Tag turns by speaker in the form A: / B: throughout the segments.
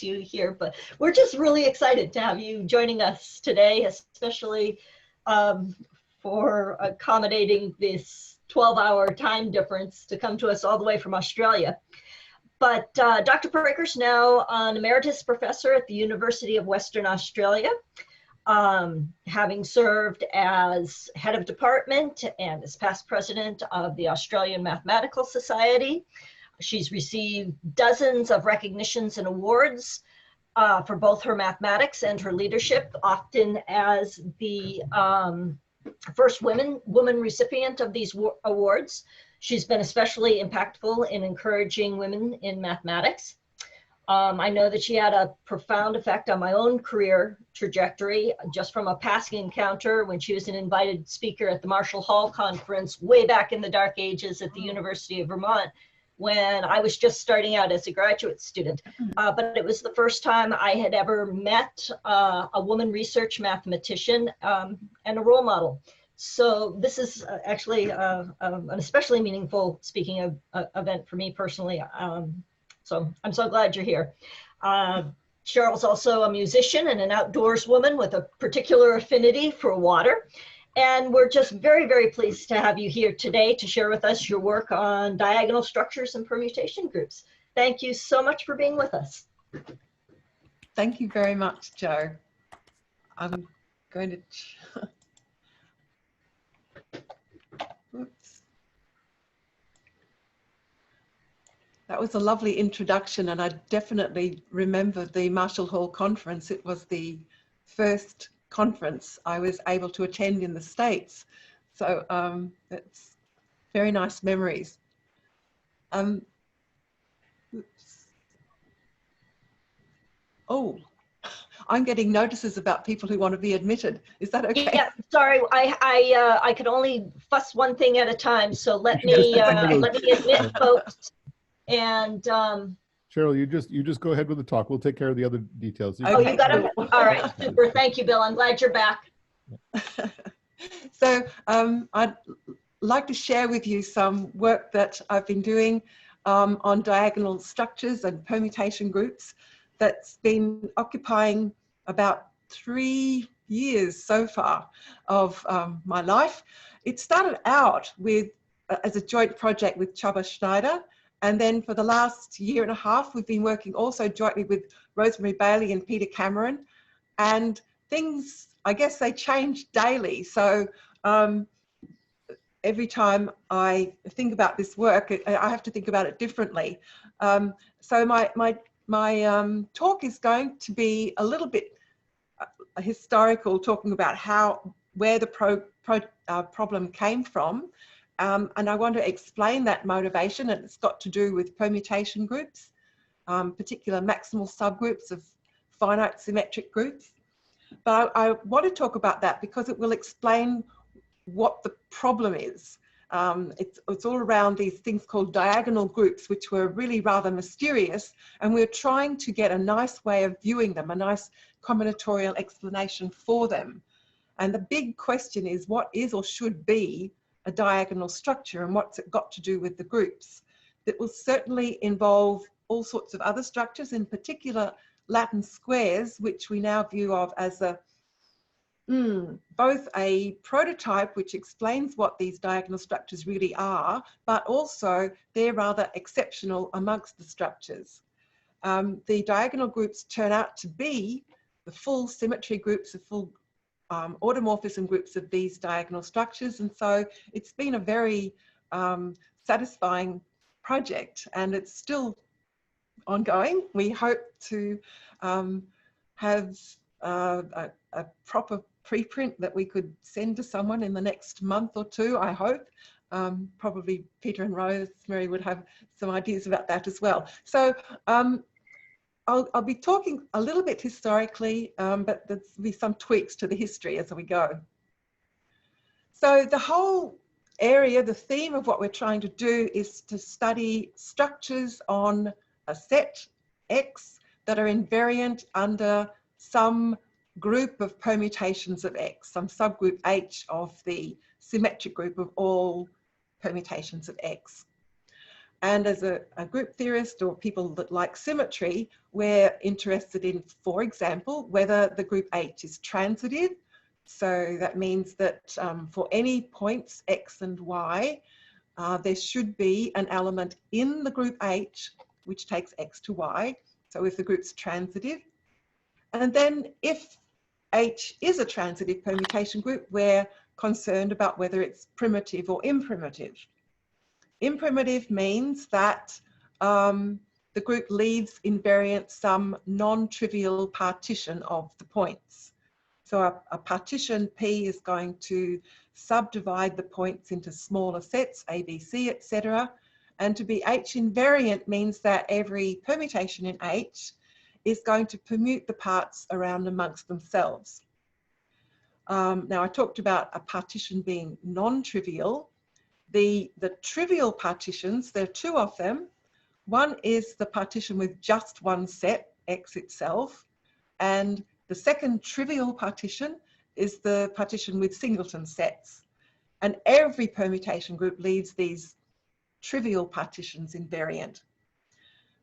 A: introduce you here, but we're just really excited to have you joining us today, especially for accommodating this 12-hour time difference to come to us all the way from Australia. But Dr. Praeger is now an emeritus professor at the University of Western Australia, having served as head of department and as past president of the Australian Mathematical Society. She's received dozens of recognitions and awards for both her mathematics and her leadership, often as the first woman recipient of these awards. She's been especially impactful in encouraging women in mathematics. I know that she had a profound effect on my own career trajectory just from a passing encounter when she was an invited speaker at the Marshall Hall Conference way back in the dark ages at the University of Vermont, when I was just starting out as a graduate student. But it was the first time I had ever met a woman research mathematician and a role model. So this is actually an especially meaningful speaking event for me personally. So I'm so glad you're here. Cheryl's also a musician and an outdoors woman with a particular affinity for water. And we're just very, very pleased to have you here today to share with us your work on diagonal structures and permutation groups. Thank you so much for being with us.
B: Thank you very much, Jo. I'm going to... Oops. That was a lovely introduction, and I definitely remember the Marshall Hall Conference. It was the first conference I was able to attend in the States. So it's very nice memories. Oops. Oh, I'm getting notices about people who want to be admitted. Is that okay?
A: Yeah, sorry, I could only fuss one thing at a time. So let me admit folks. And
C: Cheryl, you just go ahead with the talk. We'll take care of the other details.
A: Oh, you got it? All right, super. Thank you, Bill. I'm glad you're back.
B: So I'd like to share with you some work that I've been doing on diagonal structures and permutation groups that's been occupying about 3 years so far of my life. It started out with as a joint project with Csaba Schneider. And then for the last year and a half, we've been working also jointly with Rosemary Bailey and Peter Cameron. And things, I guess they change daily. So every time I think about this work, I have to think about it differently. So my talk is going to be a little bit historical, talking about where the problem came from. And I want to explain that motivation, and it's got to do with permutation groups, particular maximal subgroups of finite symmetric groups. But I want to talk about that because it will explain what the problem is. It's all around these things called diagonal groups, which were really rather mysterious, and we're trying to get a nice way of viewing them, a nice combinatorial explanation for them. And the big question is, what is or should be a diagonal structure, and what's it got to do with the groups? That will certainly involve all sorts of other structures, in particular Latin squares, which we now view of as both a prototype which explains what these diagonal structures really are, but also they're rather exceptional amongst the structures. The diagonal groups turn out to be the full symmetry groups, the full automorphism groups of these diagonal structures. And so it's been a very satisfying project, and it's still ongoing. We hope to have a proper preprint that we could send to someone in the next month or two, I hope. Probably Peter and Rosemary would have some ideas about that as well. So I'll be talking a little bit historically, but there'll be some tweaks to the history as we go. So the whole area, the theme of what we're trying to do is to study structures on a set X that are invariant under some group of permutations of X, some subgroup H of the symmetric group of all permutations of X. And as a group theorist or people that like symmetry, we're interested in, for example, whether the group H is transitive. So that means that for any points X and Y, there should be an element in the group H which takes X to Y. So if the group's transitive. And then if H is a transitive permutation group, we're concerned about whether it's primitive or imprimitive. Imprimitive means that the group leaves invariant some non-trivial partition of the points. So a partition P is going to subdivide the points into smaller sets, A, B, C, etc. And to be H invariant means that every permutation in H is going to permute the parts around amongst themselves. Now I talked about a partition being non-trivial. The trivial partitions, there are two of them. One is the partition with just one set, X itself, and the second trivial partition is the partition with singleton sets. And every permutation group leaves these trivial partitions invariant.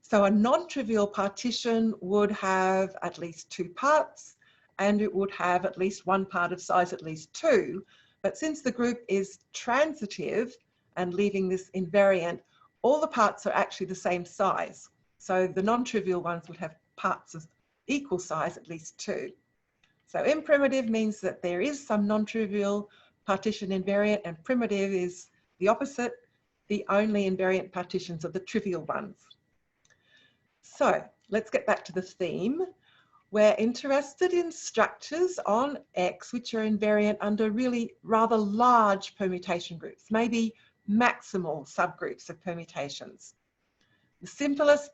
B: So a non-trivial partition would have at least two parts, and it would have at least one part of size at least 2. But since the group is transitive and leaving this invariant, all the parts are actually the same size. So the non-trivial ones would have parts of equal size, at least 2. So imprimitive means that there is some non-trivial partition invariant, and primitive is the opposite. The only invariant partitions are the trivial ones. So let's get back to the theme. We're interested in structures on X which are invariant under really rather large permutation groups, maybe maximal subgroups of permutations. The simplest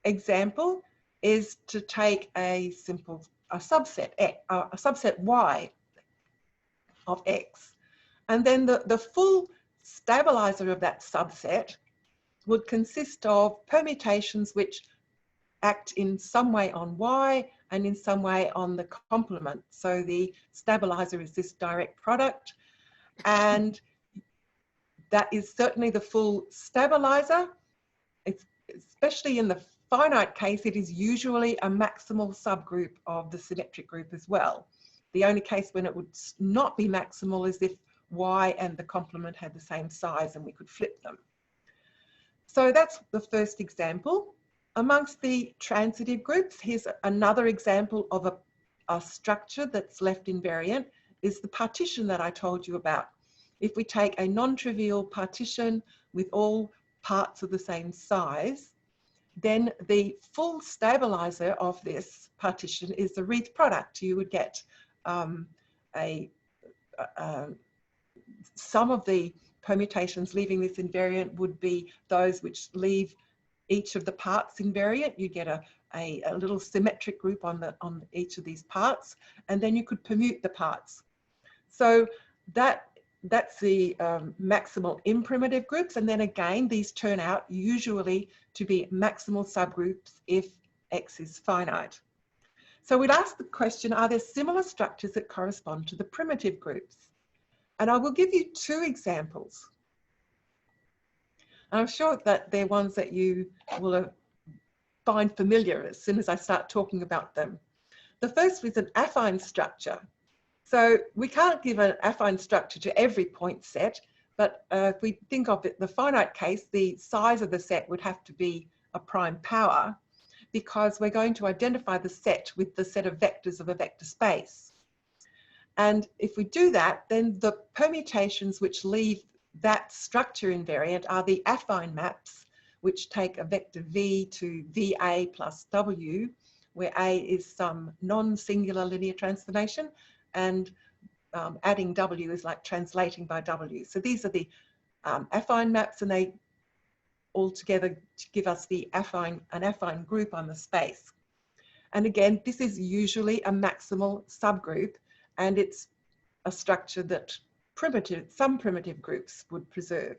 B: example is to take a subset Y of X, and then the full stabilizer of that subset would consist of permutations which act in some way on Y and in some way on the complement. So the stabilizer is this direct product, and that is certainly the full stabilizer. It's, especially in the finite case, it is usually a maximal subgroup of the symmetric group as well. The only case when it would not be maximal is if Y and the complement had the same size and we could flip them. So that's the first example. Amongst the transitive groups, here's another example of a structure that's left invariant, is the partition that I told you about. If we take a non-trivial partition with all parts of the same size, then the full stabilizer of this partition is the wreath product. You would get some of the permutations leaving this invariant would be those which leave each of the parts invariant. You get a little symmetric group on each of these parts, and then you could permute the parts. So that's the maximal imprimitive groups, and then again these turn out usually to be maximal subgroups if X is finite. So we'd ask the question, are there similar structures that correspond to the primitive groups? And I will give you two examples. I'm sure that they're ones that you will find familiar as soon as I start talking about them. The first is an affine structure. So we can't give an affine structure to every point set, but if we think of it, the finite case, the size of the set would have to be a prime power, because we're going to identify the set with the set of vectors of a vector space. And if we do that, then the permutations which leave that structure invariant are the affine maps, which take a vector V to VA plus W, where A is some non-singular linear transformation, and adding W is like translating by W. So these are the affine maps, and they altogether give us an affine group on the space. And again, this is usually a maximal subgroup, and it's a structure that some primitive groups would preserve.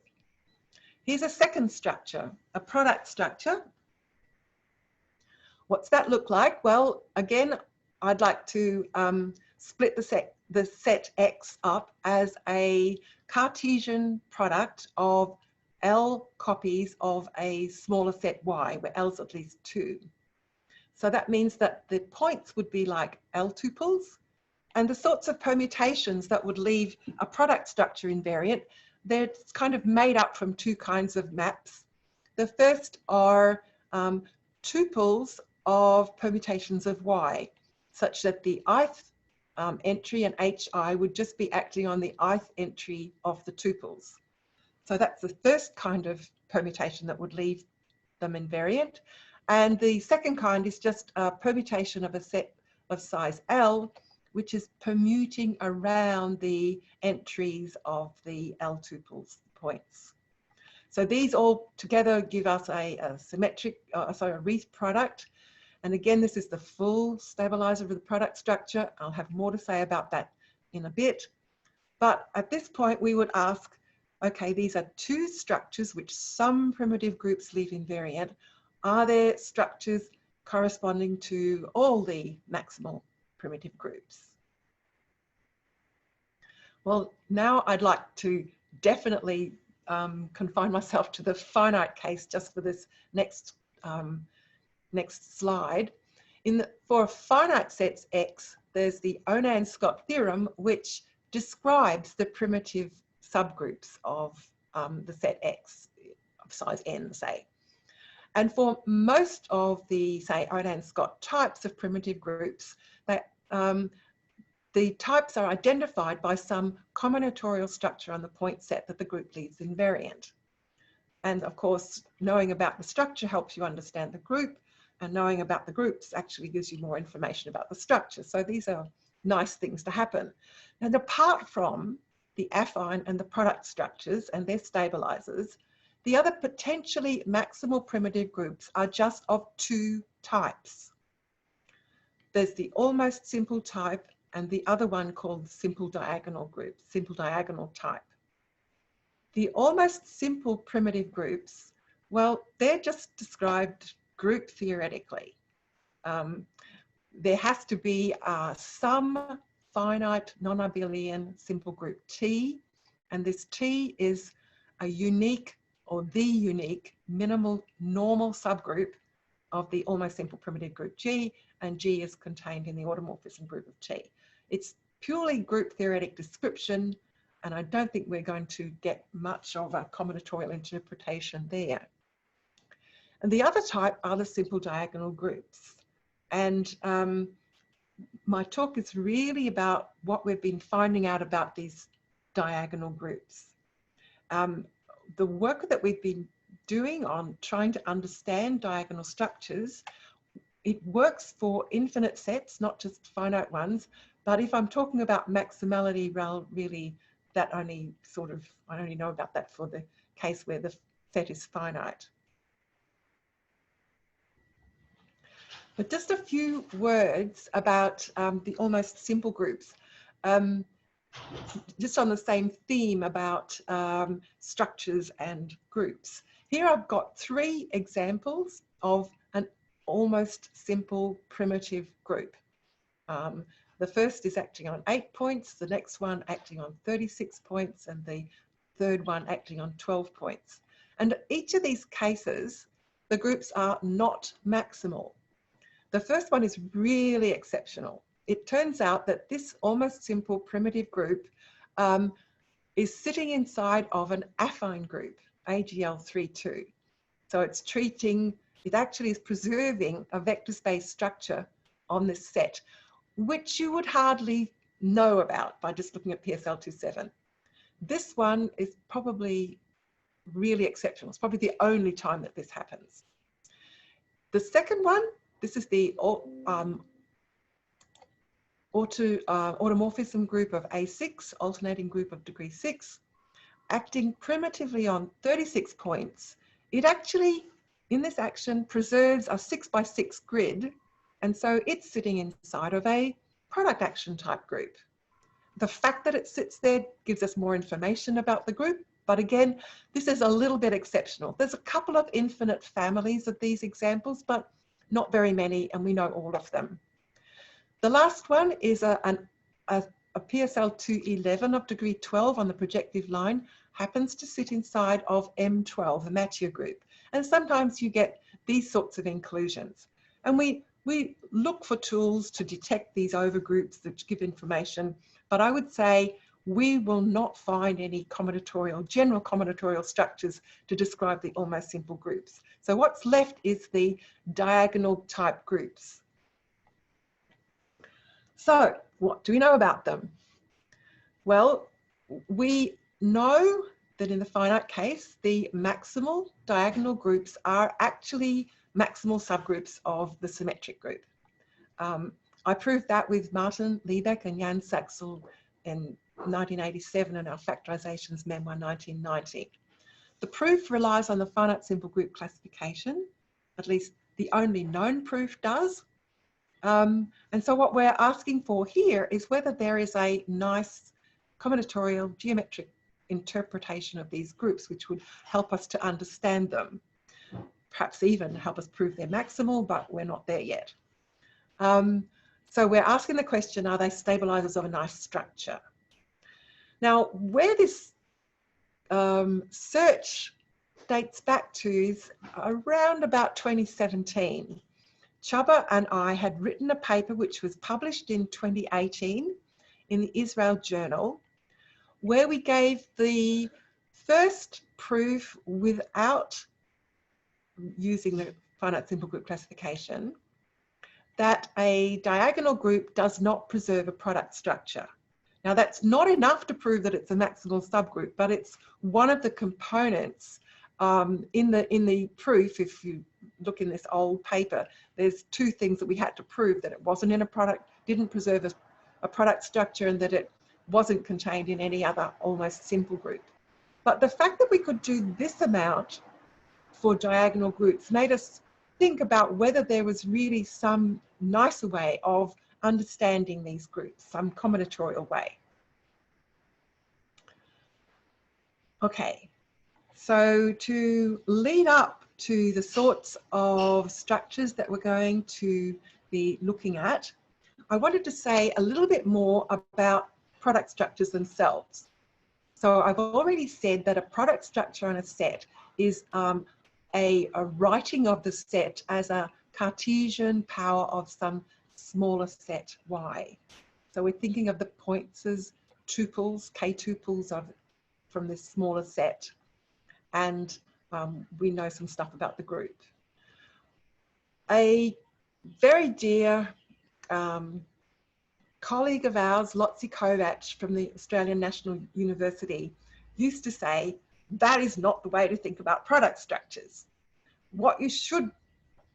B: Here's a second structure, a product structure. What's that look like? Well, again, I'd like to split the set X up as a Cartesian product of L copies of a smaller set Y, where L's at least 2. So that means that the points would be like L tuples, and the sorts of permutations that would leave a product structure invariant, they're kind of made up from two kinds of maps. The first are tuples of permutations of Y, such that the ith entry and HI would just be acting on the ith entry of the tuples. So that's the first kind of permutation that would leave them invariant. And the second kind is just a permutation of a set of size L, which is permuting around the entries of the L tuples points. So these all together give us a symmetric, a wreath product. And again, this is the full stabilizer of the product structure. I'll have more to say about that in a bit. But at this point, we would ask, okay, these are two structures which some primitive groups leave invariant. Are there structures corresponding to all the maximal primitive groups? Well, now I'd like to definitely confine myself to the finite case just for this next slide. For finite sets X, there's the Onan-Scott theorem, which describes the primitive subgroups of the set X of size n, say. And for most of the, say, Onan-Scott types of primitive groups, the types are identified by some combinatorial structure on the point set that the group leaves invariant. And of course, knowing about the structure helps you understand the group, and knowing about the groups actually gives you more information about the structure. So these are nice things to happen. And apart from the affine and the product structures and their stabilizers, the other potentially maximal primitive groups are just of two types. There's the almost simple type and the other one called simple diagonal group, simple diagonal type. The almost simple primitive groups, well, they're just described group theoretically. There has to be some finite non-abelian simple group T, and this T is a unique or the unique minimal normal subgroup of the almost simple primitive group G, and G is contained in the automorphism group of T. It's purely group theoretic description, and I don't think we're going to get much of a combinatorial interpretation there. And the other type are the simple diagonal groups. And my talk is really about what we've been finding out about these diagonal groups. The work that we've been doing on trying to understand diagonal structures, it works for infinite sets, not just finite ones. But if I'm talking about maximality, well, really, that only I only know about that for the case where the set is finite. But just a few words about the almost simple groups. Just on the same theme about structures and groups. Here I've got 3 examples of an almost simple primitive group. The first is acting on 8 points, the next one acting on 36 points, and the third one acting on 12 points. And each of these cases, the groups are not maximal. The first one is really exceptional. It turns out that this almost simple primitive group is sitting inside of an affine group, AGL32. So it actually is preserving a vector space structure on this set, which you would hardly know about by just looking at PSL27. This one is probably really exceptional. It's probably the only time that this happens. The second one, this is the automorphism group of A6, alternating group of degree 6, acting primitively on 36 points. It actually, in this action, preserves a 6x6 grid, and so it's sitting inside of a product action type group. The fact that it sits there gives us more information about the group, but again, this is a little bit exceptional. There's a couple of infinite families of these examples, but not very many, and we know all of them. The last one is a PSL 211 of degree 12 on the projective line, happens to sit inside of M12, the Mathieu group. And sometimes you get these sorts of inclusions. And we look for tools to detect these overgroups that give information, but I would say we will not find any combinatorial, general combinatorial structures to describe the almost simple groups. So what's left is the diagonal type groups. So what do we know about them? Well, we know that in the finite case, the maximal diagonal groups are actually maximal subgroups of the symmetric group. I proved that with Martin Liebeck and Jan Saxel in 1987 in our Factorizations Memoir 1990. The proof relies on the finite simple group classification, at least the only known proof does. And so what we're asking for here is whether there is a nice combinatorial geometric interpretation of these groups, which would help us to understand them, perhaps even help us prove they're maximal, but we're not there yet. So we're asking the question, are they stabilizers of a nice structure? Now, where this search dates back to is around about 2017. Chubba and I had written a paper which was published in 2018 in the Israel Journal, where we gave the first proof without using the finite simple group classification that a diagonal group does not preserve a product structure. Now that's not enough to prove that it's a maximal subgroup, but it's one of the components in the proof. If you look in this old paper, there's two things that we had to prove: that it wasn't in a product, didn't preserve a product structure, and that it wasn't contained in any other almost simple group. But the fact that we could do this amount for diagonal groups made us think about whether there was really some nicer way of understanding these groups, some combinatorial way. Okay, so to lead up to the sorts of structures that we're going to be looking at, I wanted to say a little bit more about product structures themselves. So I've already said that a product structure on a set is a writing of the set as a Cartesian power of some smaller set Y. So we're thinking of the points as tuples, k-tuples from this smaller set. And we know some stuff about the group. A very dear colleague of ours, Lotzi Kovacs from the Australian National University, used to say, that is not the way to think about product structures.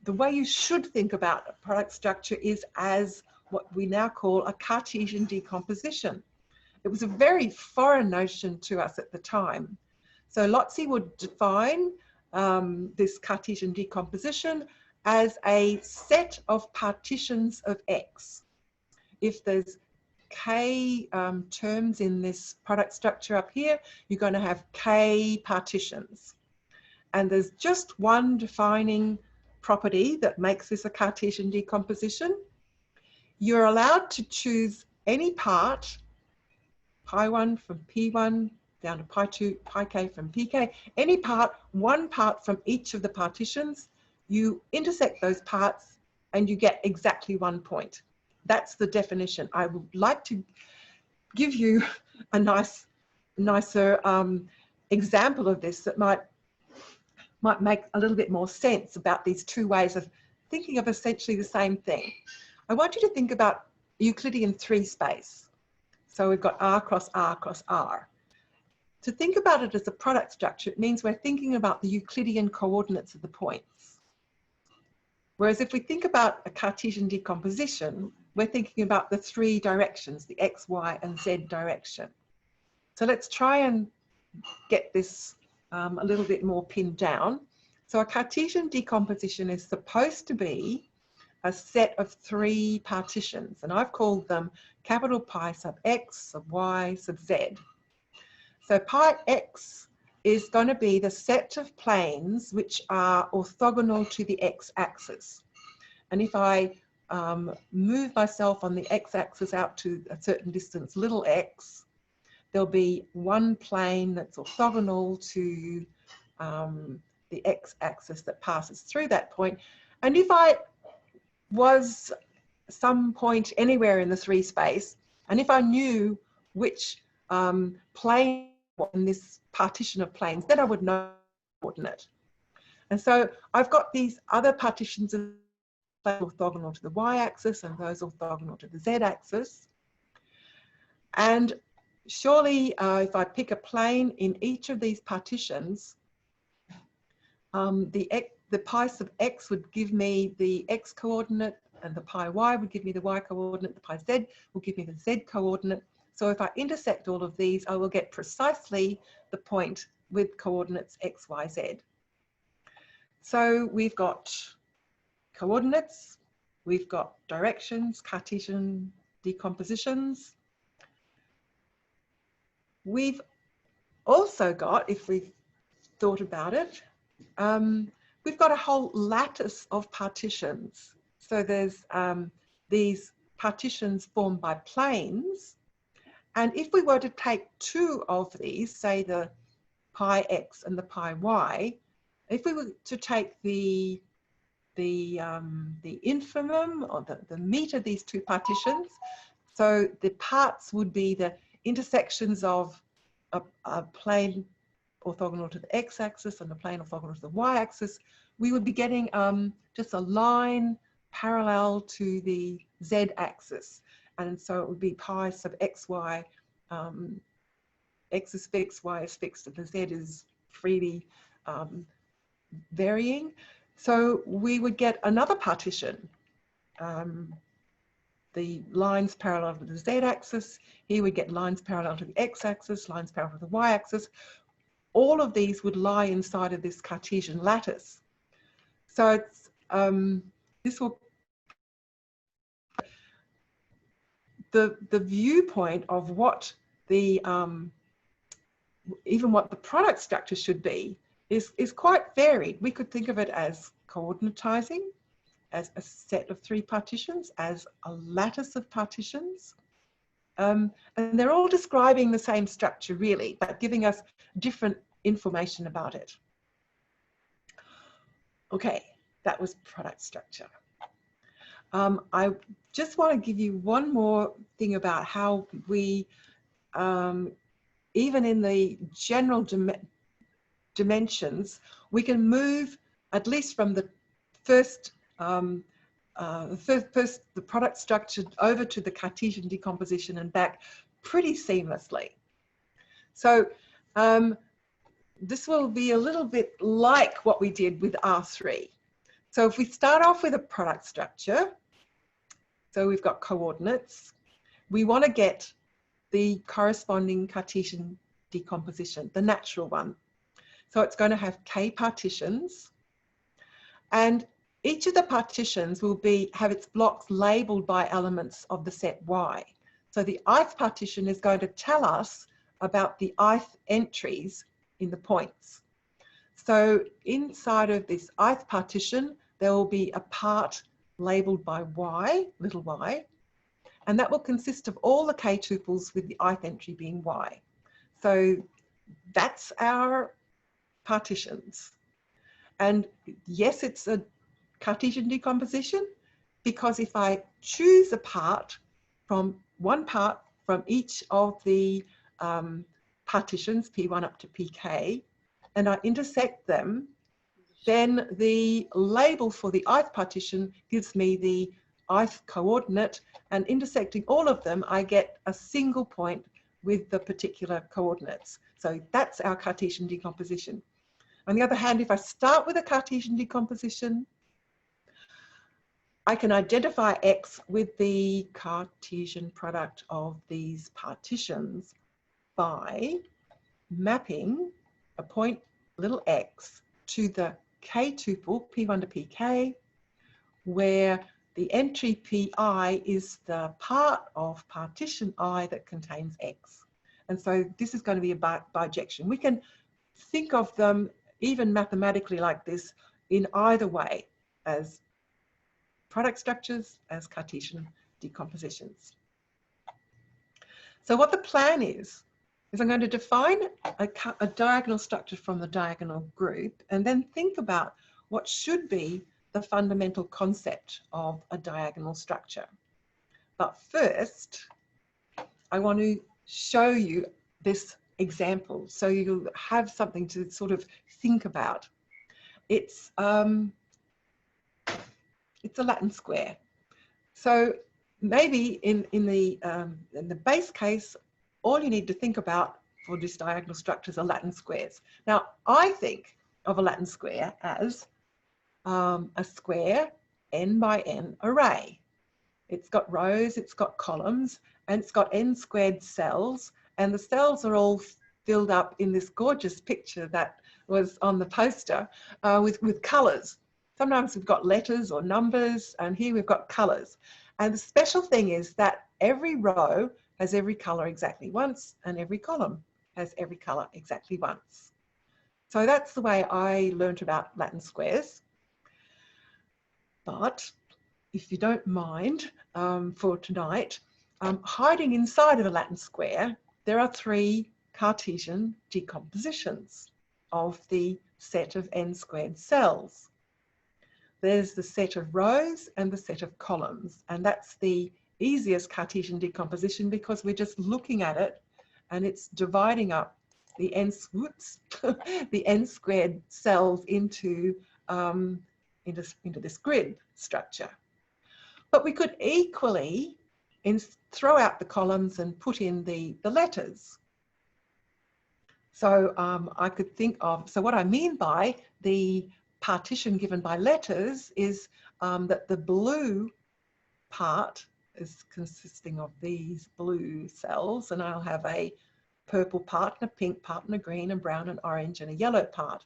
B: The way you should think about a product structure is as what we now call a Cartesian decomposition. It was a very foreign notion to us at the time. So Lotzi would define this Cartesian decomposition as a set of partitions of X. If there's K terms in this product structure up here, you're going to have K partitions. And there's just one defining property that makes this a Cartesian decomposition. You're allowed to choose any part, pi1 from p1 down to pi2, pi k from pk, any part, one part from each of the partitions. You intersect those parts and you get exactly 1 point. That's the definition. I would like to give you a nicer example of this that might make a little bit more sense about these two ways of thinking of essentially the same thing. I want you to think about Euclidean 3 space. So we've got R cross R cross R. To think about it as a product structure, it means we're thinking about the Euclidean coordinates of the points. Whereas if we think about a Cartesian decomposition, we're thinking about the 3 directions, the X, Y, and Z direction. So let's try and get this a little bit more pinned down. So a Cartesian decomposition is supposed to be a set of 3 partitions, and I've called them capital Pi sub X, sub Y, sub Z. So pi X is going to be the set of planes which are orthogonal to the x-axis. And if I move myself on the x-axis out to a certain distance, little x, there'll be one plane that's orthogonal to the x-axis that passes through that point. And if I was some point anywhere in the 3 space, and if I knew which plane in this partition of planes, then I would know the coordinate. And so I've got these other partitions of orthogonal to the y-axis and those orthogonal to the z-axis. And surely if I pick a plane in each of these partitions, the pi sub x would give me the x coordinate, and the pi y would give me the y coordinate, the pi z will give me the z coordinate. So if I intersect all of these, I will get precisely the point with coordinates x, y, z. So we've got coordinates, we've got directions, Cartesian decompositions. We've also got, if we've thought about it, we've got a whole lattice of partitions. So there's these partitions formed by planes. And if we were to take 2 of these, say the pi x and the pi y, if we were to take the infimum or the meat of these 2 partitions, so the parts would be the intersections of a plane orthogonal to the x-axis and a plane orthogonal to the y-axis, we would be getting just a line parallel to the z-axis. And so it would be pi sub xy, x is fixed, y is fixed, and the z is freely varying. So we would get another partition. The lines parallel to the z-axis. Here we get lines parallel to the x-axis, lines parallel to the y-axis. All of these would lie inside of this Cartesian lattice. So it's, this will, the viewpoint of what the, even what the product structure should be is quite varied. We could think of it as coordinatizing, as a set of 3 partitions, as a lattice of partitions. And they're all describing the same structure really, but giving us different information about it. Okay, that was product structure. I just want to give you one more thing about how we, even in the general dimensions, we can move at least from the first the product structure over to the Cartesian decomposition and back pretty seamlessly. So this will be a little bit like what we did with R3. So if we start off with a product structure, so we've got coordinates, we want to get the corresponding Cartesian decomposition, the natural one. So it's going to have k partitions, and each of the partitions will have its blocks labeled by elements of the set Y. So the ith partition is going to tell us about the ith entries in the points. So inside of this ith partition, there will be a part labeled by Y, little y, and that will consist of all the k tuples with the ith entry being Y. So that's our partitions. And yes, it's a Cartesian decomposition, because if I choose a part from each of the partitions, P1 up to PK, and I intersect them, then the label for the ith partition gives me the ith coordinate, and intersecting all of them, I get a single point with the particular coordinates. So that's our Cartesian decomposition. On the other hand, if I start with a Cartesian decomposition, I can identify X with the Cartesian product of these partitions by mapping a point little x to the k tuple P1 to PK, where the entry Pi is the part of partition I that contains X. And so this is going to be a bijection. We can think of them even mathematically like this in either way, as product structures, as Cartesian decompositions. So what the plan is is I'm going to define a diagonal structure from the diagonal group and then think about what should be the fundamental concept of a diagonal structure. But first, I want to show you this example so you have something to sort of think about. It's a Latin square. So maybe in the base case, all you need to think about for this diagonal structures are Latin squares. Now, I think of a Latin square as a square n by n array. It's got rows, it's got columns, and it's got n squared cells, and the cells are all filled up in this gorgeous picture that was on the poster with colors. Sometimes we've got letters or numbers, and here we've got colors. And the special thing is that every row has every color exactly once, and every column has every color exactly once. So that's the way I learned about Latin squares. But if you don't mind, for tonight, hiding inside of a Latin square, there are 3 Cartesian decompositions of the set of n squared cells. There's the set of rows and the set of columns, and that's the easiest Cartesian decomposition because we're just looking at it and it's dividing up the n squared cells into this grid structure. But we could equally throw out the columns and put in the letters. So I could think of, so what I mean by the partition given by letters is that the blue part is consisting of these blue cells, and I'll have a purple part and a pink part and a green and brown and orange and a yellow part.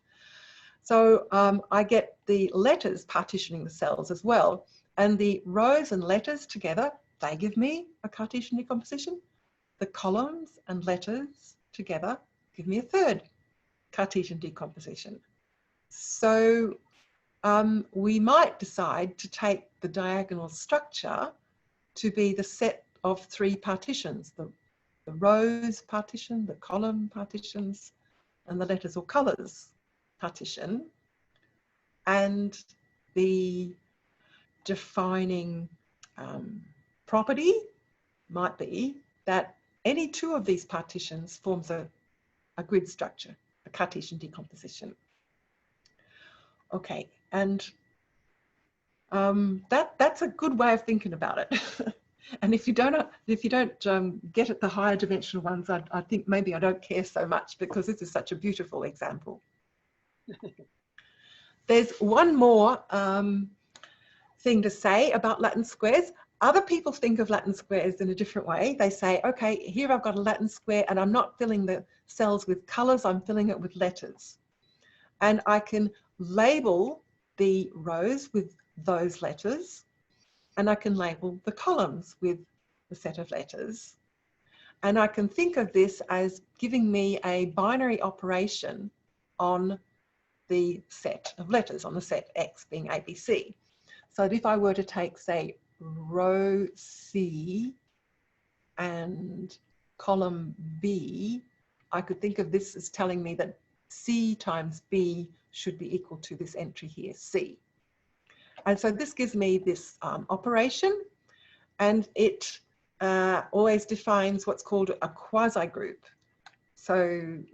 B: So I get the letters partitioning the cells as well, and the rows and letters together, they give me a Cartesian decomposition. The columns and letters together give me a third Cartesian decomposition. So we might decide to take the diagonal structure to be the set of 3 partitions, the rows partition, the column partitions, and the letters or colors partition. And the defining property might be that any 2 of these partitions forms a grid structure, a Cartesian decomposition. Okay, and that's a good way of thinking about it. And if you don't get at the higher dimensional ones, I think maybe I don't care so much because this is such a beautiful example. There's one more thing to say about Latin squares. Other people think of Latin squares in a different way. They say, okay, here I've got a Latin square and I'm not filling the cells with colors, I'm filling it with letters. And I can label the rows with those letters, and I can label the columns with the set of letters. And I can think of this as giving me a binary operation on the set of letters, on the set X being ABC. So that if I were to take, say, row C and column B, I could think of this as telling me that C times B should be equal to this entry here, C. And so this gives me this operation, and it always defines what's called a quasi-group. So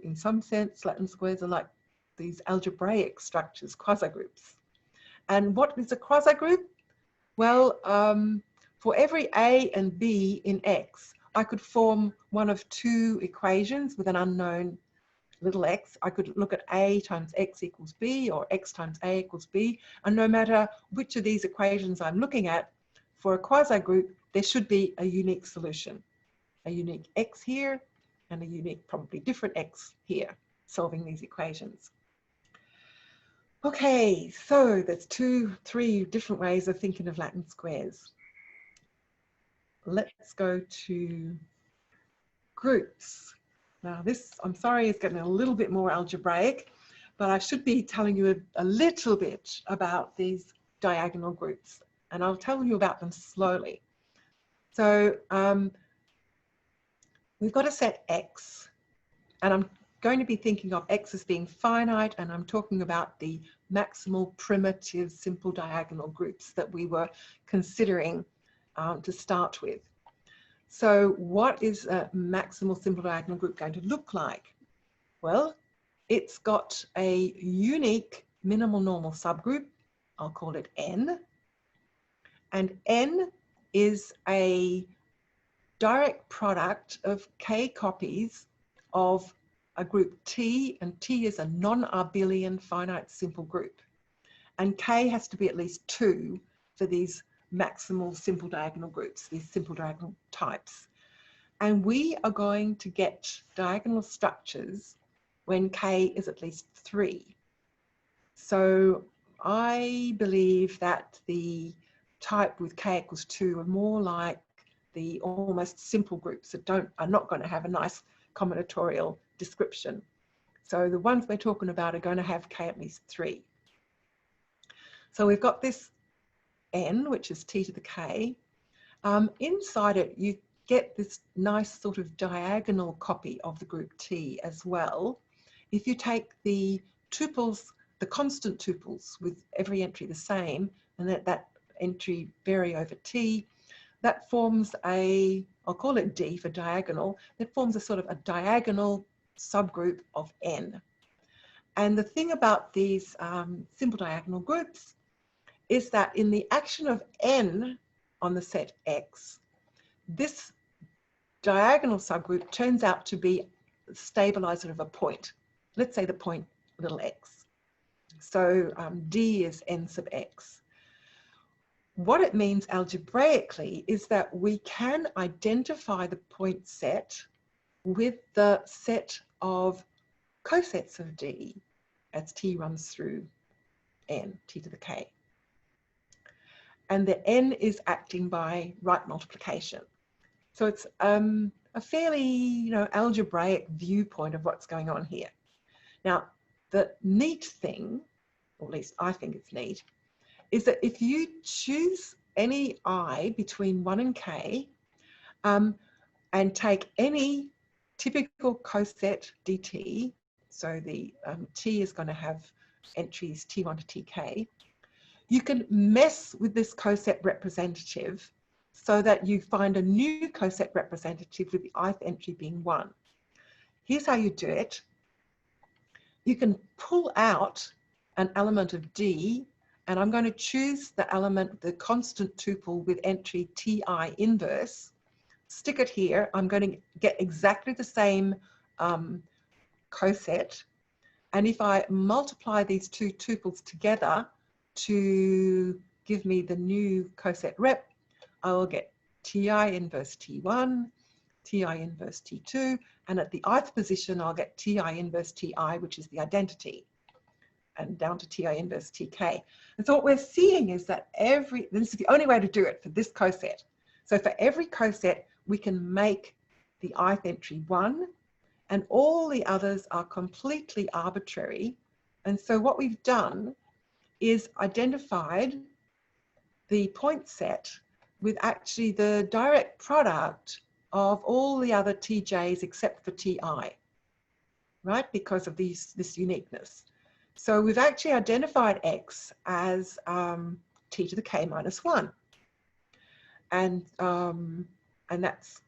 B: in some sense, Latin squares are like these algebraic structures, quasi-groups. And what is a quasi-group? Well, for every A and B in X, I could form one of 2 equations with an unknown little x. I could look at A times X equals B or X times A equals B. And no matter which of these equations I'm looking at, for a quasi-group, there should be a unique solution. A unique X here and a unique, probably different X here, solving these equations. Okay, so there's 2, 3 different ways of thinking of Latin squares. Let's go to groups. Now this, I'm sorry, is getting a little bit more algebraic, but I should be telling you a little bit about these diagonal groups, and I'll tell you about them slowly. So we've got a set X, And I'm going to be thinking of X as being finite, and I'm talking about the maximal primitive simple diagonal groups that we were considering to start with. So what is a maximal simple diagonal group going to look like? Well, it's got a unique minimal normal subgroup. I'll call it N. And N is a direct product of K copies of a group T, and T is a non-abelian finite simple group. And K has to be at least 2 for these maximal simple diagonal groups, these simple diagonal types. And we are going to get diagonal structures when K is at least 3. So I believe that the type with K equals 2 are more like the almost simple groups that are not going to have a nice combinatorial description. So the ones we're talking about are going to have K at least 3. So we've got this N, which is T to the K. Inside it, you get this nice sort of diagonal copy of the group T as well. If you take the tuples, the constant tuples with every entry the same, and that entry vary over T, that forms a, I'll call it D for diagonal, that forms a sort of a diagonal subgroup of N. And the thing about these simple diagonal groups is that in the action of N on the set X, this diagonal subgroup turns out to be a stabilizer of a point. Let's say the point little x. So D is N sub X. What it means algebraically is that we can identify the point set with the set of cosets of D as T runs through N, T to the K. And the N is acting by right multiplication. So it's a fairly, algebraic viewpoint of what's going on here. Now, the neat thing, or at least I think it's neat, is that if you choose any I between 1 and K and take any typical coset dt, so the T is going to have entries T1 to Tk, you can mess with this coset representative so that you find a new coset representative with the ith entry being 1. Here's how you do it. You can pull out an element of D, and I'm going to choose the element, the constant tuple with entry Ti inverse, stick it here. I'm going to get exactly the same coset. And if I multiply these two tuples together to give me the new coset rep, I will get Ti inverse T1, Ti inverse T2, and at the ith position, I'll get Ti inverse Ti, which is the identity, and down to Ti inverse Tk. And so what we're seeing is that this is the only way to do it for this coset. So for every coset, we can make the ith entry 1, and all the others are completely arbitrary. And so what we've done is identified the point set with actually the direct product of all the other TJs except for Ti, right? Because of this uniqueness. So we've actually identified X as T to the K minus 1. And that's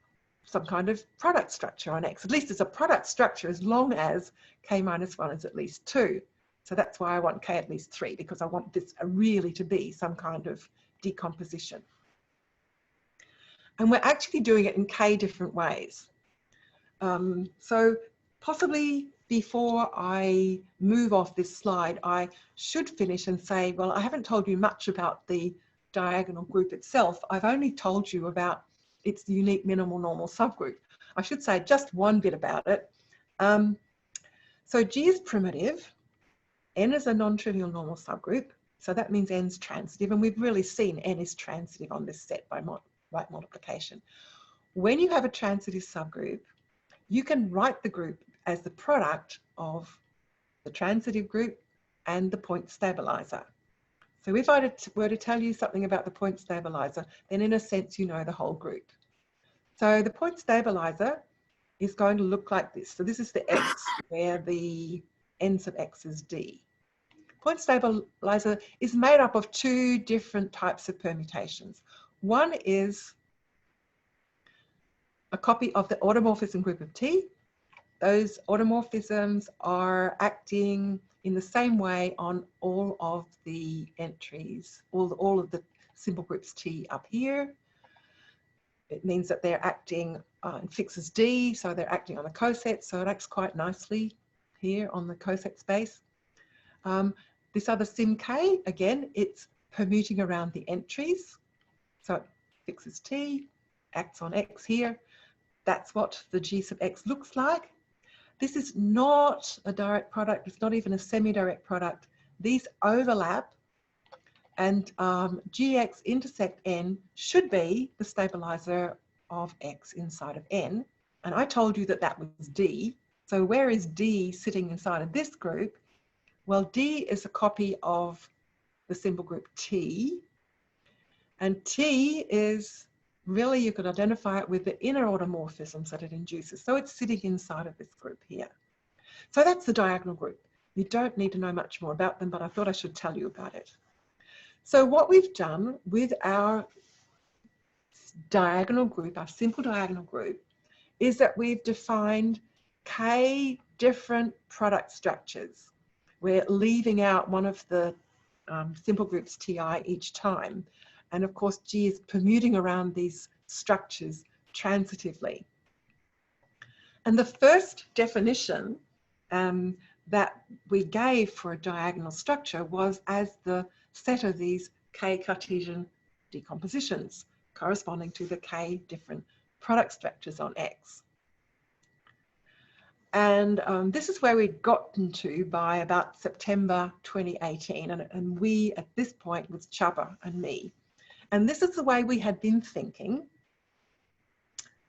B: some kind of product structure on X. At least it's a product structure as long as K minus 1 is at least 2. So that's why I want K at least 3, because I want this really to be some kind of decomposition. And we're actually doing it in K different ways. So possibly before I move off this slide, I should finish and say, well, I haven't told you much about the diagonal group itself. I've only told you about its unique minimal normal subgroup. I should say just one bit about it. So G is primitive, N is a non-trivial normal subgroup, so that means N's transitive, and we've really seen N is transitive on this set by right multiplication. When you have a transitive subgroup, you can write the group as the product of the transitive group and the point stabilizer. So if I were to tell you something about the point stabilizer, then in a sense you know the whole group. So the point stabilizer is going to look like this. So this is the X, where the ends of X is D. Point stabilizer is made up of two different types of permutations. One is a copy of the automorphism group of T. Those automorphisms are acting in the same way on all of the entries, all of the symbol groups T up here. It means that they're acting in fixes D, so they're acting on the coset, so it acts quite nicely here on the coset space. This other sim K, again, it's permuting around the entries, so it fixes T, acts on X here. That's what the G sub X looks like. This is not a direct product, it's not even a semi-direct product. These overlap, and GX intersect N should be the stabilizer of X inside of N. And I told you that that was D. So where is D sitting inside of this group? Well, D is a copy of the symbol group T. And T is really, you could identify it with the inner automorphisms that it induces. So it's sitting inside of this group here. So that's the diagonal group. You don't need to know much more about them, but I thought I should tell you about it. So what we've done with our diagonal group, our simple diagonal group, is that we've defined K different product structures. We're leaving out one of the simple groups TI each time. And of course, G is permuting around these structures transitively. And the first definition that we gave for a diagonal structure was as the set of these K Cartesian decompositions corresponding to the K different product structures on X. And this is where we'd gotten to by about September 2018. And we, at this point, was Chubba and me. And this is the way we had been thinking.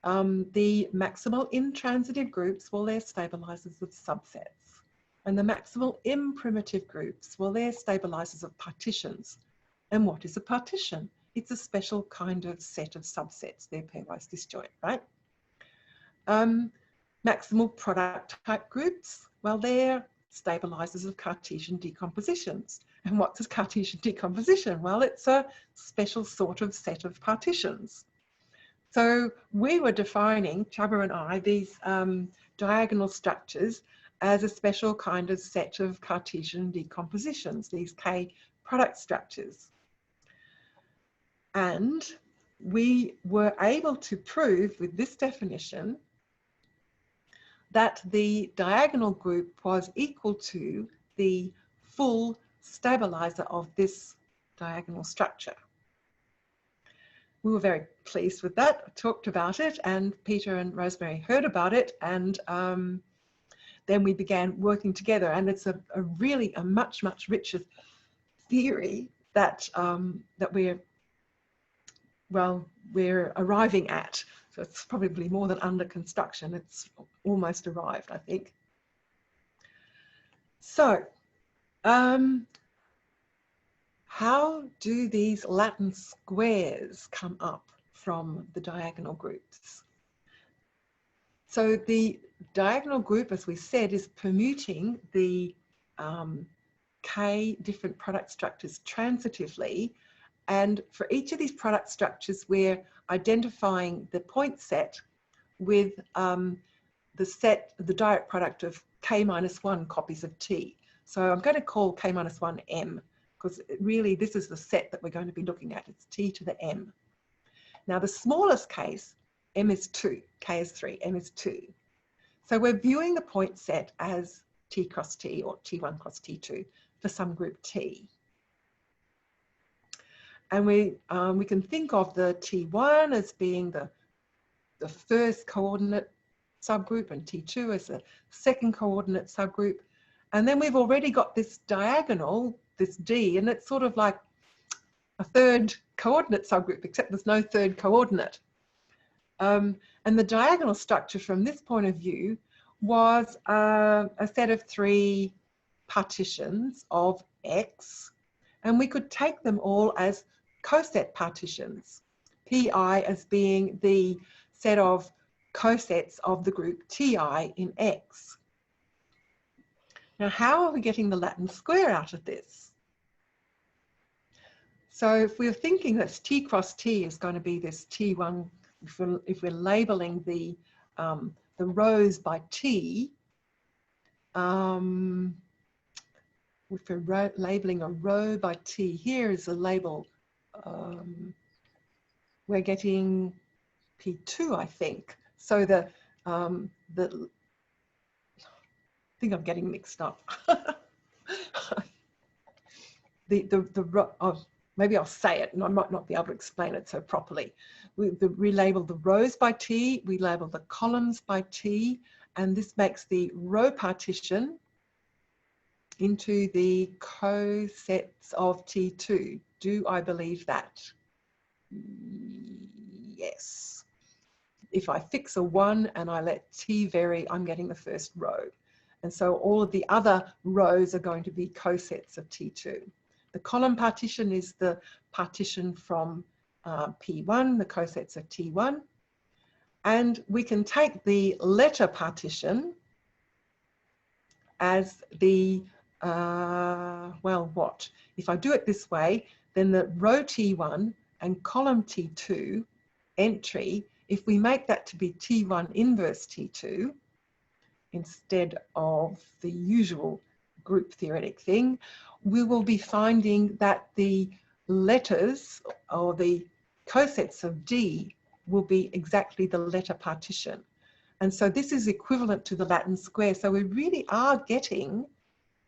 B: The maximal intransitive groups, well, they're stabilizers of subsets. And the maximal imprimitive groups, well, they're stabilizers of partitions. And what is a partition? It's a special kind of set of subsets. They're pairwise disjoint, right? Maximal product type groups, well, they're stabilizers of Cartesian decompositions. And what's a Cartesian decomposition? Well, it's a special sort of set of partitions. So we were defining, Chubba and I, these diagonal structures as a special kind of set of Cartesian decompositions, these K product structures. And we were able to prove with this definition that the diagonal group was equal to the full stabilizer of this diagonal structure. We were very pleased with that. I talked about it, and Peter and Rosemary heard about it, and then we began working together. And it's a really much richer theory that we're arriving at. So it's probably more than under construction. It's almost arrived, I think. So, how do these Latin squares come up from the diagonal groups? So the diagonal group, as we said, is permuting the K different product structures transitively. And for each of these product structures, we're identifying the point set with the direct product of K minus 1 copies of T. So I'm going to call K minus 1 M, because really this is the set that we're going to be looking at. It's T to the M. Now the smallest case, M is 2, K is 3, M is 2. So we're viewing the point set as T cross T or T1 cross T2 for some group T. And we can think of the T1 as being the first coordinate subgroup and T2 as the second coordinate subgroup. And then we've already got this diagonal, this D, and it's sort of like a third coordinate subgroup, except there's no third coordinate. And the diagonal structure from this point of view was a set of 3 partitions of X, and we could take them all as coset partitions, PI as being the set of cosets of the group Ti in X. Now, how are we getting the Latin square out of this? So if we're thinking that T cross T is going to be this T1, if we're labeling the rows by T, if we're labeling a row by T, here is a label, we're getting P2, I think. So I think I'm getting mixed up. Maybe I'll say it and I might not be able to explain it so properly. We label the rows by T, we label the columns by T, and this makes the row partition into the cosets of T2. Do I believe that? Yes. If I fix a 1 and I let T vary, I'm getting the first row. And so all of the other rows are going to be cosets of T2. The column partition is the partition from P1, the cosets of T1. And we can take the letter partition as the, well, what? If I do it this way, then the row T1 and column T2 entry, if we make that to be T1 inverse T2, instead of the usual group theoretic thing, we will be finding that the letters or the cosets of D will be exactly the letter partition. And so this is equivalent to the Latin square. So we really are getting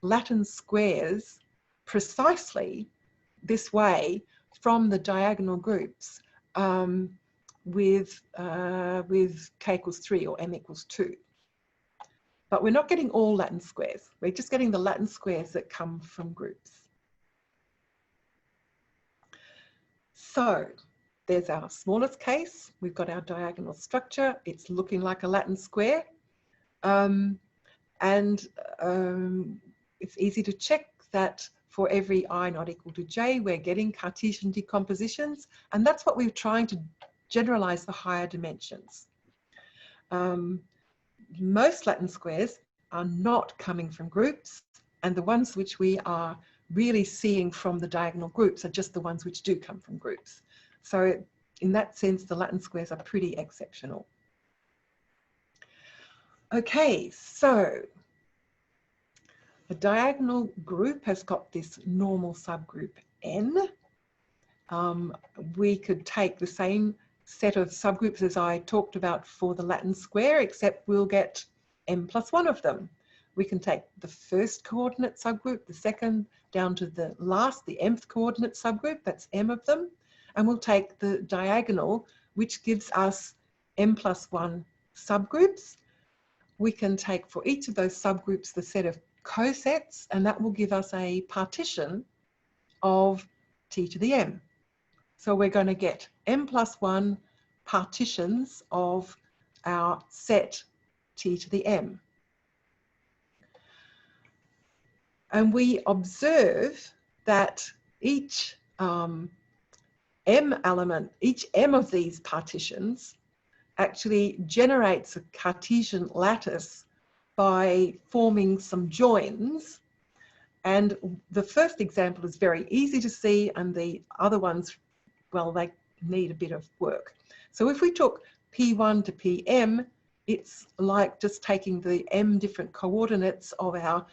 B: Latin squares precisely this way from the diagonal groups with k equals 3 or m equals 2. But we're not getting all Latin squares. We're just getting the Latin squares that come from groups. So there's our smallest case. We've got our diagonal structure. It's looking like a Latin square. It's easy to check that for every I not equal to j, we're getting Cartesian decompositions. And that's what we're trying to generalize the higher dimensions. Most Latin squares are not coming from groups, and the ones which we are really seeing from the diagonal groups are just the ones which do come from groups. So in that sense, the Latin squares are pretty exceptional. Okay, so the diagonal group has got this normal subgroup N. We could take the same set of subgroups as I talked about for the Latin square, except we'll get m plus 1 of them. We can take the first coordinate subgroup, the second, down to the last, the mth coordinate subgroup, that's m of them, and we'll take the diagonal, which gives us m plus 1 subgroups. We can take for each of those subgroups the set of cosets, and that will give us a partition of t to the m. So we're going to get m plus 1 partitions of our set t to the m. And we observe that each m element, each m of these partitions actually generates a Cartesian lattice by forming some joins. And the first example is very easy to see, and the other ones, well, they need a bit of work. So if we took P1 to Pm, it's like just taking the m different coordinates of our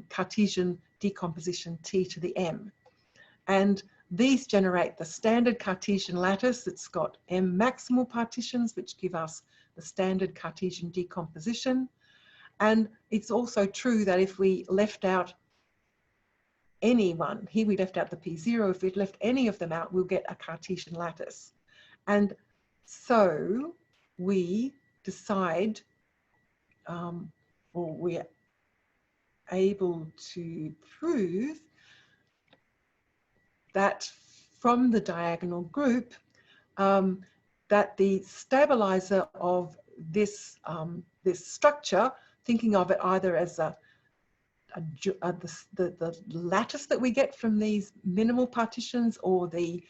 B: Cartesian decomposition t to the m. And these generate the standard Cartesian lattice. It's got m maximal partitions, which give us the standard Cartesian decomposition. And it's also true that if we left out any one, here we left out the P0, if we'd left any of them out, we'll get a Cartesian lattice. And so we decide, or we're able to prove that from the diagonal group, that the stabilizer of this, this structure, thinking of it either as the lattice that we get from these minimal partitions or the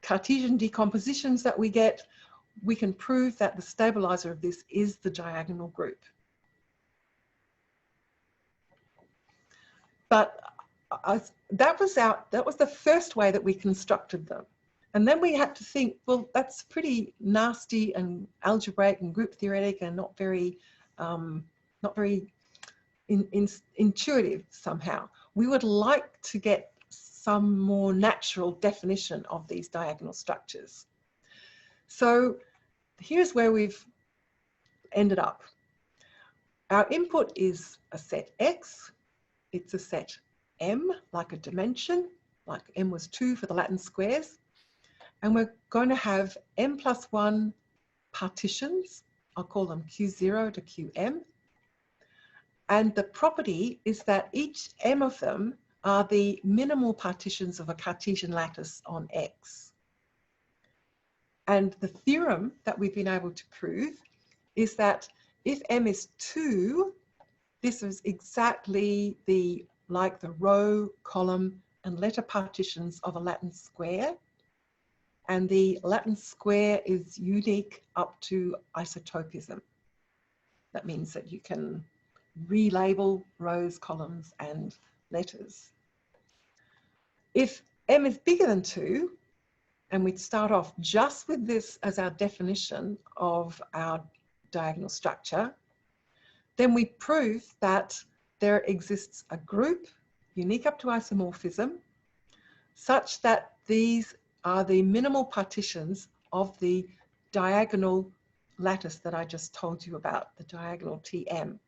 B: Cartesian decompositions that we get, we can prove that the stabilizer of this is the diagonal group. But that was the first way that we constructed them. And then we had to think, well, that's pretty nasty and algebraic and group theoretic and not very intuitive somehow. We would like to get some more natural definition of these diagonal structures. So here's where we've ended up. Our input is a set X. It's a set M, like a dimension, like M was 2 for the Latin squares. And we're going to have m+1 partitions. I'll call them Q0 to Qm. And the property is that each m of them are the minimal partitions of a Cartesian lattice on X. And the theorem that we've been able to prove is that if m is 2, this is exactly like the row, column, and letter partitions of a Latin square. And the Latin square is unique up to isotopism. That means that you can relabel rows, columns, and letters. If m is bigger than 2, and we'd start off just with this as our definition of our diagonal structure, then we prove that there exists a group unique up to isomorphism such that these are the minimal partitions of the diagonal lattice that I just told you about, the diagonal Tm.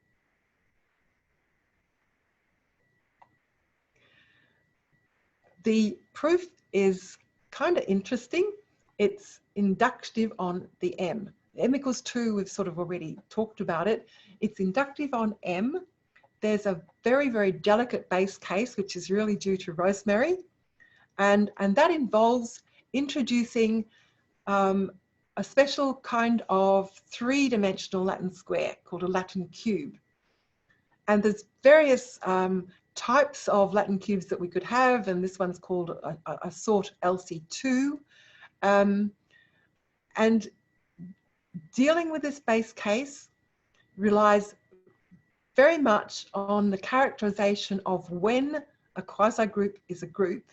B: The proof is kind of interesting. It's inductive on the m. M equals 2, we've sort of already talked about it. It's inductive on m. There's a very, very delicate base case, which is really due to Rosemary. And that involves introducing a special kind of 3-dimensional Latin square called a Latin cube. And there's various types of Latin cubes that we could have, and this one's called a sort LC2. And dealing with this base case relies very much on the characterization of when a quasi-group is a group.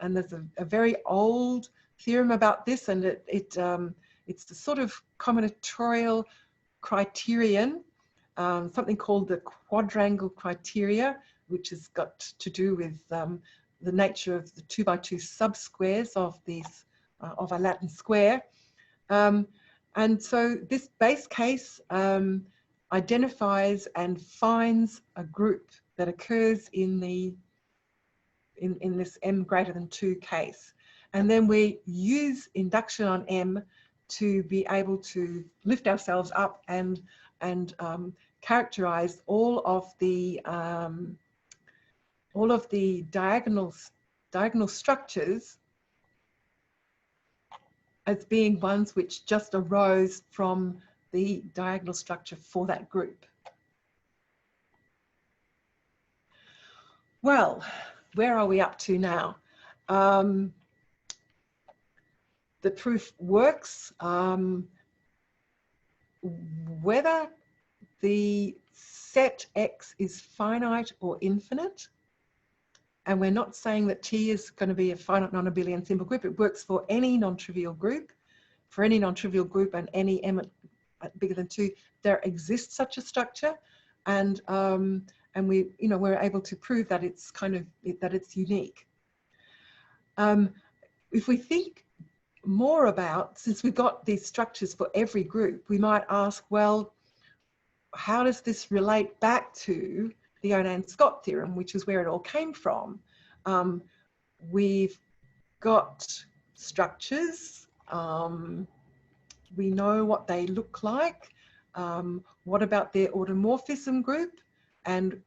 B: And there's a very old theorem about this, and it's the sort of combinatorial criterion, something called the quadrangle criteria, which has got to do with the nature of the 2x2 subsquares of these of a Latin square. And so this base case identifies and finds a group that occurs in this m greater than 2 case. And then we use induction on m to be able to lift ourselves up and characterize all of the diagonal structures as being ones which just arose from the diagonal structure for that group. Well, where are we up to now? The proof works. Whether the set X is finite or infinite, and we're not saying that T is going to be a finite non-abelian simple group. It works for any non-trivial group. For any non-trivial group and any m bigger than 2, there exists such a structure, and we're able to prove that it's it's unique. If we think more about, since we've got these structures for every group, we might ask, well, how does this relate back to the Onan-Scott theorem, which is where it all came from? We've got structures. We know what they look like. What about their automorphism group? And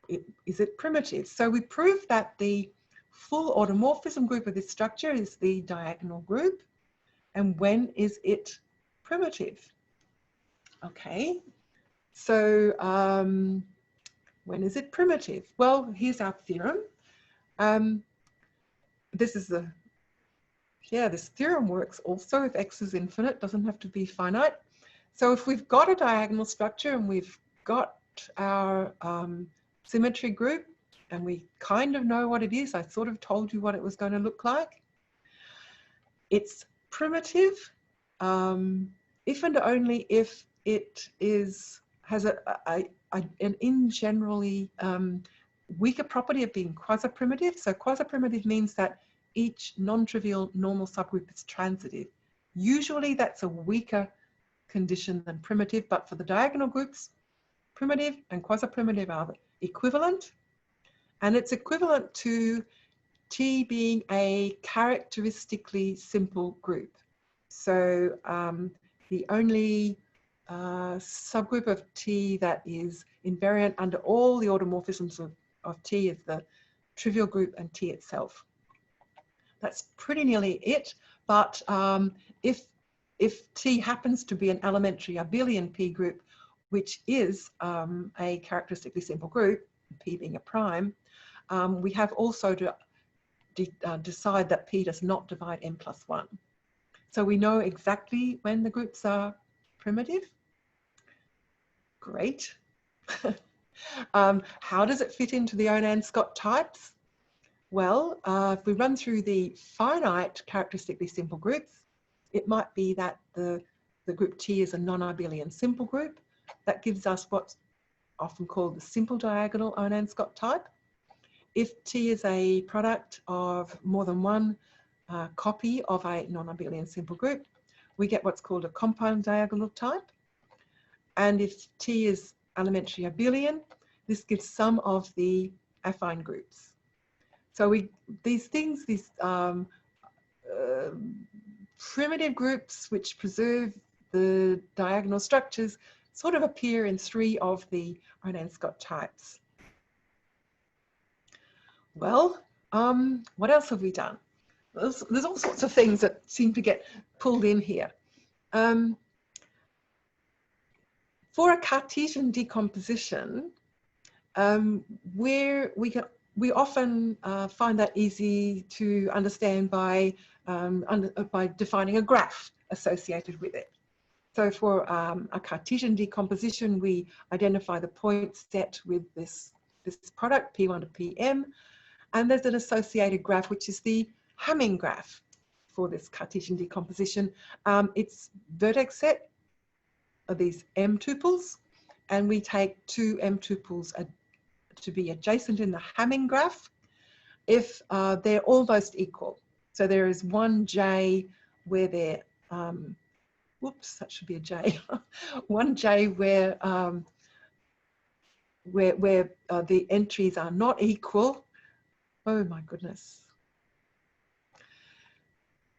B: is it primitive? So we proved that the full automorphism group of this structure is the diagonal group. And when is it primitive? Okay, so when is it primitive? Well, here's our theorem. This is the Yeah, this theorem works also if X is infinite, doesn't have to be finite. So if we've got a diagonal structure and we've got our symmetry group and we kind of know what it is, I sort of told you what it was going to look like. It's primitive if and only if it has an in generally weaker property of being quasi-primitive. So quasi-primitive means that each non-trivial normal subgroup is transitive. Usually that's a weaker condition than primitive, but for the diagonal groups, primitive and quasi-primitive are equivalent. And it's equivalent to T being a characteristically simple group. So the only subgroup of T that is invariant under all the automorphisms of T is the trivial group and T itself. That's pretty nearly it. But if T happens to be an elementary abelian P group, which is a characteristically simple group, P being a prime, we have also to decide that P does not divide n plus 1. So we know exactly when the groups are primitive. Great. How does it fit into the Onan-Scott types? Well, if we run through the finite characteristically simple groups, it might be that the group T is a non-abelian simple group. That gives us what's often called the simple diagonal Onan-Scott type. If T is a product of more than one copy of a non-abelian simple group, we get what's called a compound diagonal type. And if T is elementary abelian, this gives some of the affine groups. So these primitive groups which preserve the diagonal structures sort of appear in 3 of the Onan-Scott types. Well, what else have we done? There's all sorts of things that seem to get pulled in here. For a Cartesian decomposition, we often find that easy to understand by defining a graph associated with it. So for a Cartesian decomposition, we identify the point set with this product, P1 to Pm, and there's an associated graph, which is the Hamming graph for this Cartesian decomposition. Its vertex set are these M tuples, and we take 2 M tuples to be adjacent in the Hamming graph if they're almost equal. So there is one J where they're, whoops, that should be a J. One J where the entries are not equal. Oh my goodness.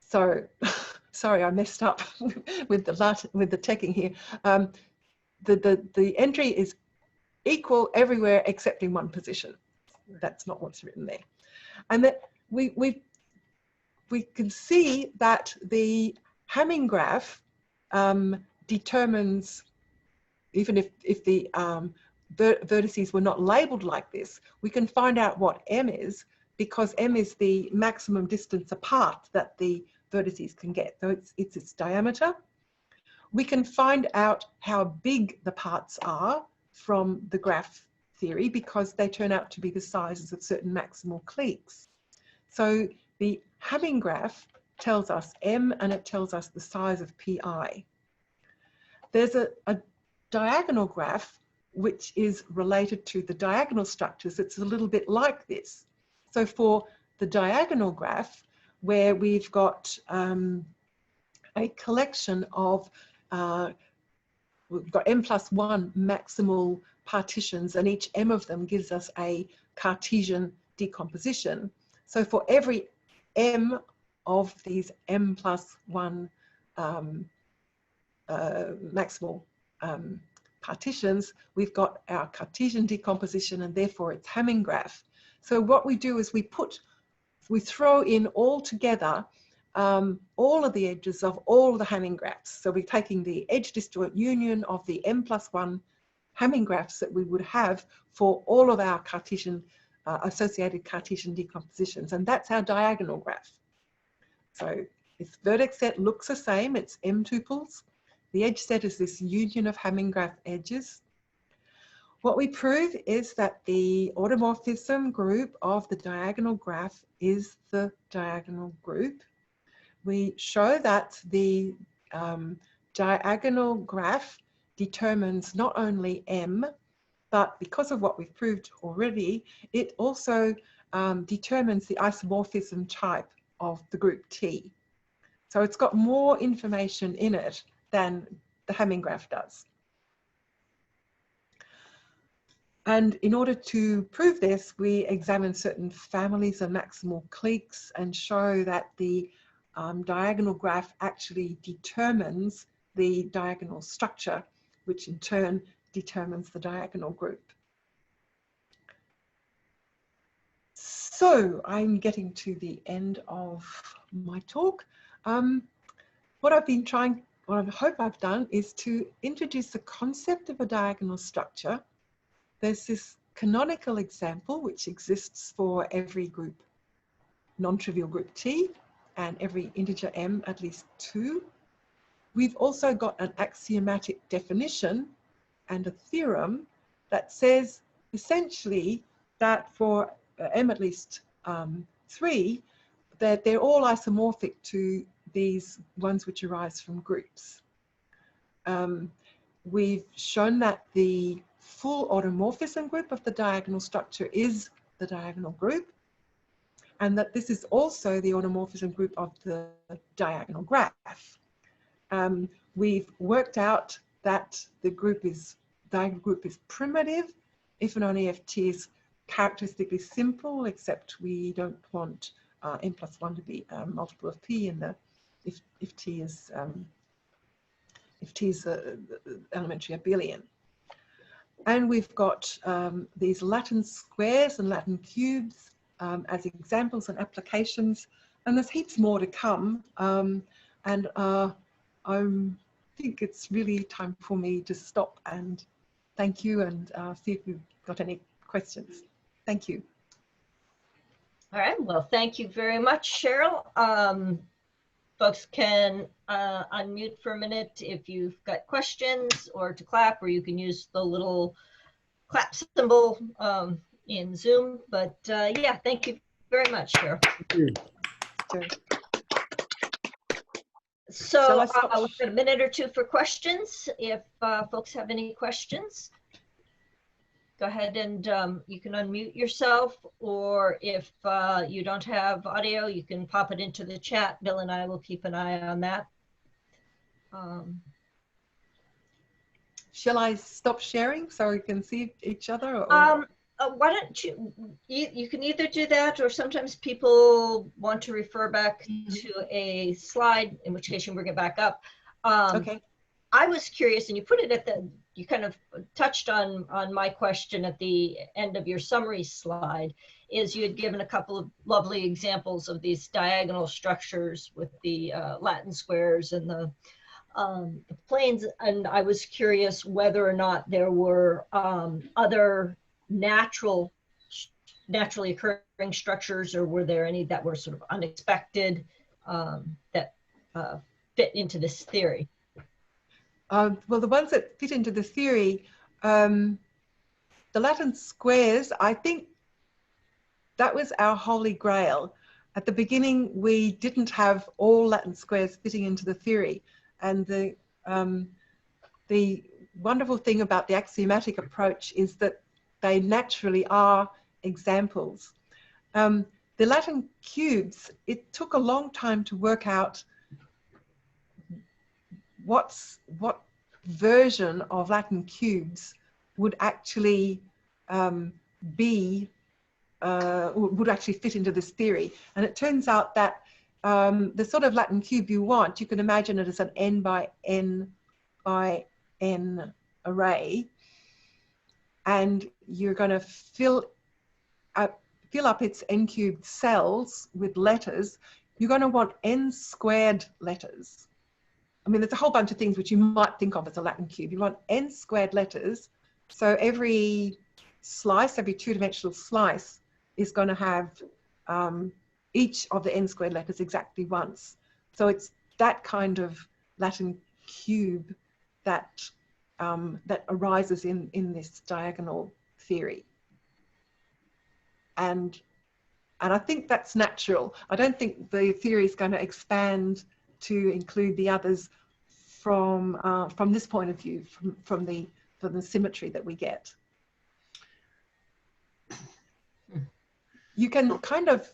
B: So, sorry, I messed up with the teching here. The entry is equal everywhere except in one position. That's not what's written there. And that we can see that the Hamming graph determines, even if the vertices were not labeled like this, we can find out what M is, because M is the maximum distance apart that the vertices can get. So it's its diameter. We can find out how big the parts are from the graph theory because they turn out to be the sizes of certain maximal cliques. So the Hamming graph tells us M and it tells us the size of Pi. There's a diagonal graph which is related to the diagonal structures. It's a little bit like this. So for the diagonal graph, where we've got a collection of, we've got M plus 1 maximal partitions, and each M of them gives us a Cartesian decomposition. So for every M of these M plus 1 maximal partitions, we've got our Cartesian decomposition, and therefore its Hamming graph. So what we do is we throw in all together all of the edges of all the Hamming graphs. So we're taking the edge disjoint union of the M plus 1 Hamming graphs that we would have for all of our Cartesian associated Cartesian decompositions, and that's our diagonal graph. So Its vertex set looks the same, it's M tuples. The edge set is this union of Hamming graph edges. What we prove is that the automorphism group of the diagonal graph is the diagonal group. We show that the diagonal graph determines not only M, but because of what we've proved already, it also determines the isomorphism type of the group T. So it's got more information in it than the Hamming graph does. And in order to prove this, we examine certain families of maximal cliques and show that the diagonal graph actually determines the diagonal structure, which in turn determines the diagonal group. So I'm getting to the end of my talk. What I've been trying, what I hope I've done, is to introduce the concept of a diagonal structure. There's this canonical example which exists for every group, non-trivial group T, and every integer M, at least 2. We've also got an axiomatic definition and a theorem that says essentially that for M at least 3, that they're all isomorphic to these ones which arise from groups. We've shown that the full automorphism group of the diagonal structure is the diagonal group, and that this is also the automorphism group of the diagonal graph. We've worked out that the diagonal group is primitive if and only if T is characteristically simple, except we don't want n plus 1 to be a multiple of P in the if T is elementary abelian. And we've got these Latin squares and Latin cubes as examples and applications, and there's heaps more to come. I think it's really time for me to stop and thank you and see if you've got any questions. Thank you.
A: All right, well, thank you very much, Cheryl. Folks can unmute for a minute if you've got questions or to clap, or you can use the little clap symbol in Zoom. But yeah, thank you very much, Cheryl.
C: Thank you.
B: Sure.
A: So we've got a minute or two for questions. If folks have any questions, go ahead and you can unmute yourself, or if you don't have audio, you can pop it into the chat. Bill and I will keep an eye on that.
B: Shall I stop sharing so we can see each other? Or?
A: Why don't you can either do that, or sometimes people want to refer back to a slide, in which case you can bring it back up.
B: Okay.
A: I was curious, and you put it at you kind of touched on my question at the end of your summary slide, is you had given a couple of lovely examples of these diagonal structures with the Latin squares and the planes, and I was curious whether or not there were other naturally occurring structures, or were there any that were sort of unexpected that fit into this theory?
B: Well, the ones that fit into the theory, the Latin squares, I think that was our holy grail. At the beginning, we didn't have all Latin squares fitting into the theory. And the wonderful thing about the axiomatic approach is that they naturally are examples. The Latin cubes, it took a long time to work out what version of Latin cubes would actually would actually fit into this theory. And it turns out that the sort of Latin cube you want, you can imagine it as an n by n by n array, and you're going to fill up its n cubed cells with letters. You're going to want n squared letters. I mean, there's a whole bunch of things which you might think of as a Latin cube. You want n squared letters, so every slice, every two-dimensional slice is going to have each of the n squared letters exactly once. So it's that kind of Latin cube that that arises in this diagonal theory. And I think that's natural. I don't think the theory is going to expand to include the others from this point of view, from the symmetry that we get. You can kind of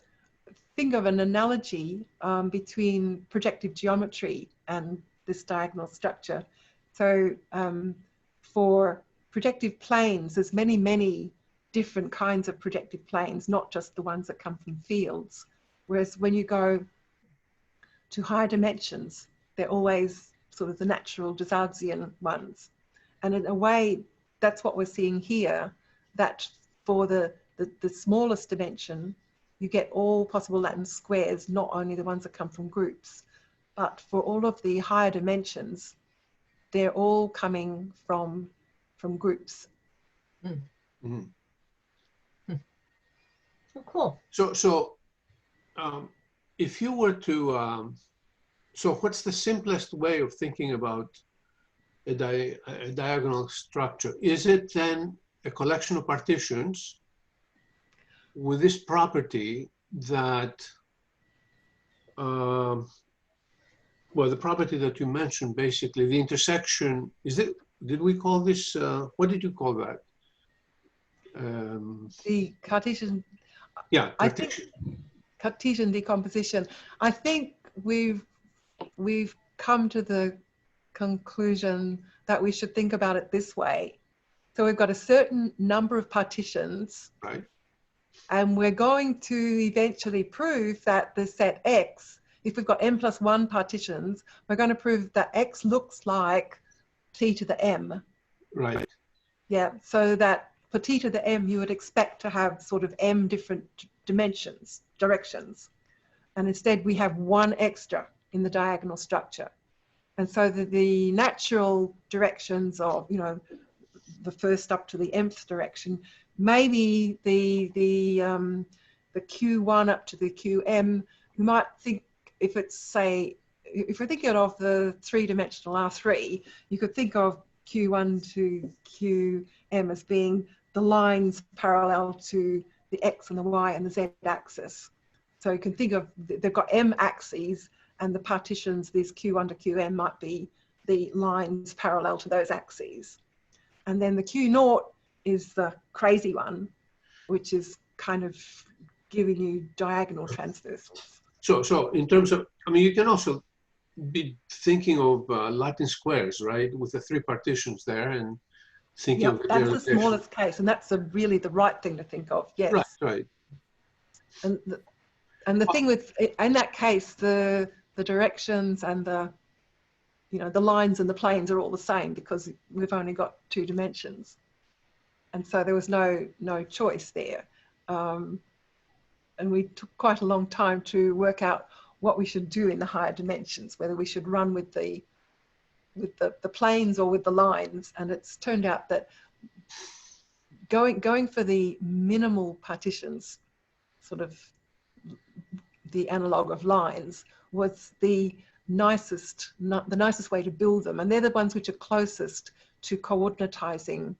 B: think of an analogy between projective geometry and this diagonal structure. So for projective planes, there's many different kinds of projective planes, not just the ones that come from fields. Whereas when you go to higher dimensions, they're always sort of the natural Desarguesian ones. And in a way, that's what we're seeing here, that for the smallest dimension, you get all possible Latin squares, not only the ones that come from groups, but for all of the higher dimensions, they're all coming from groups.
A: Mm.
D: Mhm.
A: Oh, cool.
D: So if you were to, so what's the simplest way of thinking about a diagonal structure? Is it then a collection of partitions with this property that, well, the property that you mentioned, basically, the intersection, is it, did we call this, what did you call that?
B: The Cartesian,
D: Yeah,
B: I think Cartesian decomposition. I think we've come to the conclusion that we should think about it this way. So we've got a certain number of partitions,
D: right.
B: and we're going to eventually prove that the set X, if we've got n+1 partitions, we're going to prove that X looks like T to the M.
D: Right.
B: Yeah, so that for T to the M, you would expect to have sort of M different dimensions, directions. And instead we have one extra in the diagonal structure. And so the natural directions of, you know, the first up to the mth direction, maybe the Q1 up to the QM, you might think, if it's, say, if we're thinking of the three-dimensional R3, you could think of Q1 to QM as being the lines parallel to the X and the Y and the Z axis. So you can think of, they've got M axes, and the partitions, these Q1 to QM, might be the lines parallel to those axes. And then the Q0 is the crazy one, which is kind of giving you diagonal transversals.
D: So in terms of, I mean, you can also be thinking of Latin squares, right? With the three partitions there, and thinking of
B: that's the smallest case, and that's really the right thing to think of, yes.
D: Right, right.
B: And the thing with, in that case, the directions and the, you know, the lines and the planes are all the same because we've only got two dimensions. And so there was no choice there. And we took quite a long time to work out what we should do in the higher dimensions, whether we should run with the planes or with the lines. And it's turned out that going for the minimal partitions, sort of the analog of lines, was the nicest way to build them. And they're the ones which are closest to coordinatizing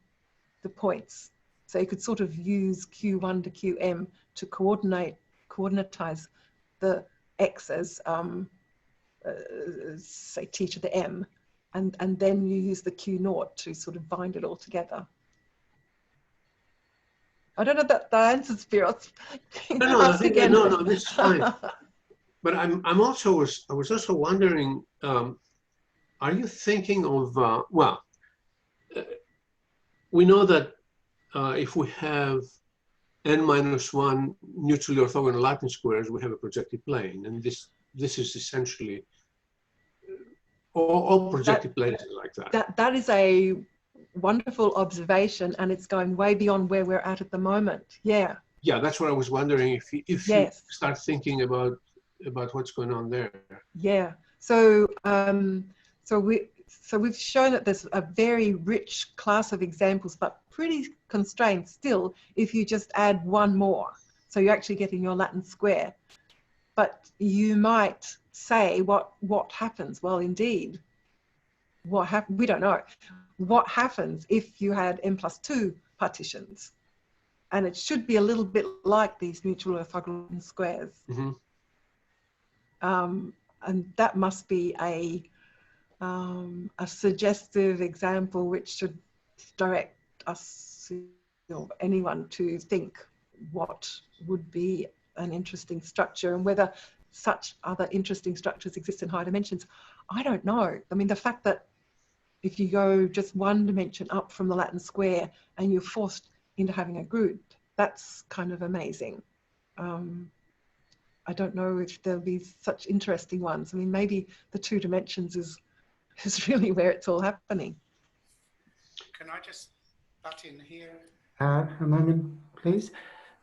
B: the points. So you could sort of use Q1 to QM to coordinatize the X as, say, T to the M. And then you use the Q0 to sort of bind it all together. I don't know that answers Spiros.
D: No, this is fine. But I was also wondering, are you thinking of, we know that if we have n-1 mutually orthogonal Latin squares, we have a projective plane, and this is essentially all projective planes like that.
B: That is a wonderful observation, and it's going way beyond where we're at the moment. Yeah.
D: Yeah, that's what I was wondering, if
B: Yes.
D: you start thinking about what's going on there.
B: Yeah. So we've shown that there's a very rich class of examples, but pretty constrained still if you just add one more. So you're actually getting your Latin square. But you might say what happens. Well, indeed, we don't know. What happens if you had n+2 partitions? And it should be a little bit like these mutual orthogonal squares.
D: Mm-hmm.
B: And that must be a suggestive example which should direct us, anyone, to think what would be an interesting structure, and whether such other interesting structures exist in higher dimensions. I don't know. I mean, the fact that if you go just one dimension up from the Latin square and you're forced into having a group, that's kind of amazing. I don't know if there'll be such interesting ones. I mean, maybe the 2 dimensions is really where it's all happening.
E: Can I just butt in here? A moment, please.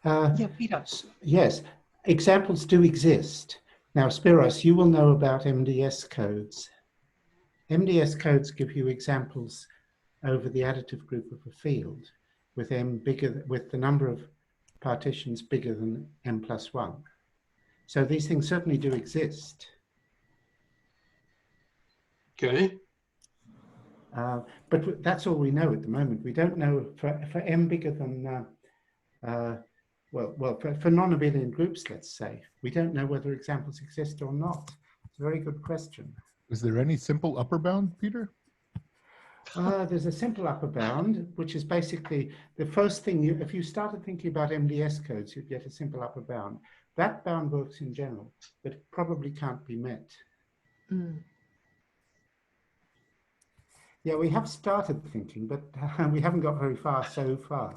B: Yeah, Peter.
E: Yes, examples do exist. Now, Spiros, you will know about MDS codes. MDS codes give you examples over the additive group of a field with with the number of partitions bigger than n+1. So these things certainly do exist.
D: Okay.
E: But that's all we know at the moment. We don't know for m bigger than, for non-abelian groups, let's say, we don't know whether examples exist or not. It's a very good question.
C: Is there any simple upper bound, Peter?
E: There's a simple upper bound, which is basically the first thing if you started thinking about MDS codes, you'd get a simple upper bound. That bound works in general, but it probably can't be met.
B: Mm.
E: Yeah, we have started thinking, but we haven't got very far so far.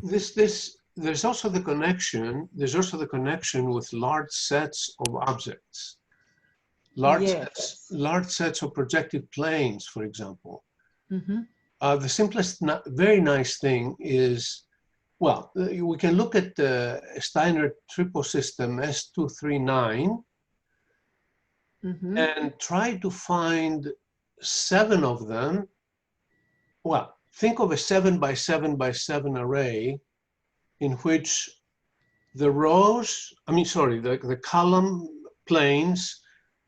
D: There's also the connection. There's also the connection with large sets of objects, large sets of projected planes, for example.
B: Mm-hmm.
D: The simplest, very nice thing is, well, we can look at the Steiner triple system S239
B: Mm-hmm.
D: and try to find 7 of them. Well, think of a 7 by 7 by 7 array in which the rows, the column planes,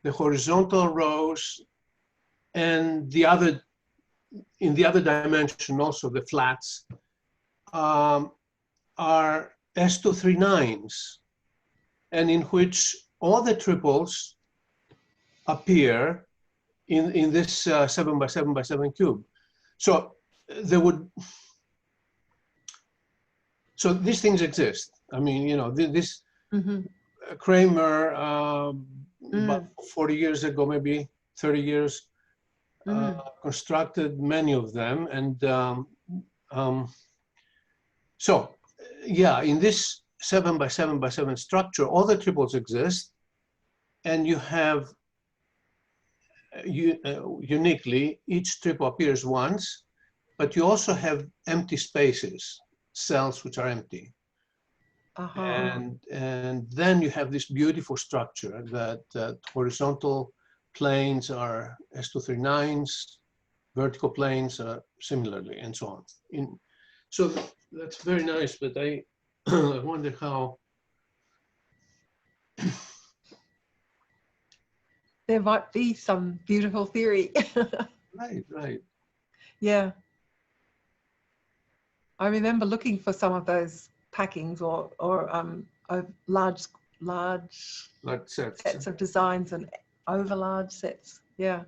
D: the horizontal rows, and in the other dimension also the flats, are S239s, and in which all the triples appear in this 7 by 7 by 7 cube. So so these things exist. I mean, this
B: Mm-hmm.
D: Kramer, about 40 years ago, maybe 30 years, constructed many of them. And so, yeah, in this 7 by 7 by 7 structure, all the triples exist, and you have uniquely, each triple appears once, but you also have empty spaces, cells which are empty.
B: Uh-huh.
D: And then you have this beautiful structure that horizontal planes are S239s, vertical planes are similarly, and so on. So that's very nice, but I wonder how.
B: There might be some beautiful theory.
D: Right.
B: Yeah. I remember looking for some of those packings or large
D: Like
B: sets of designs and over large sets. Yeah.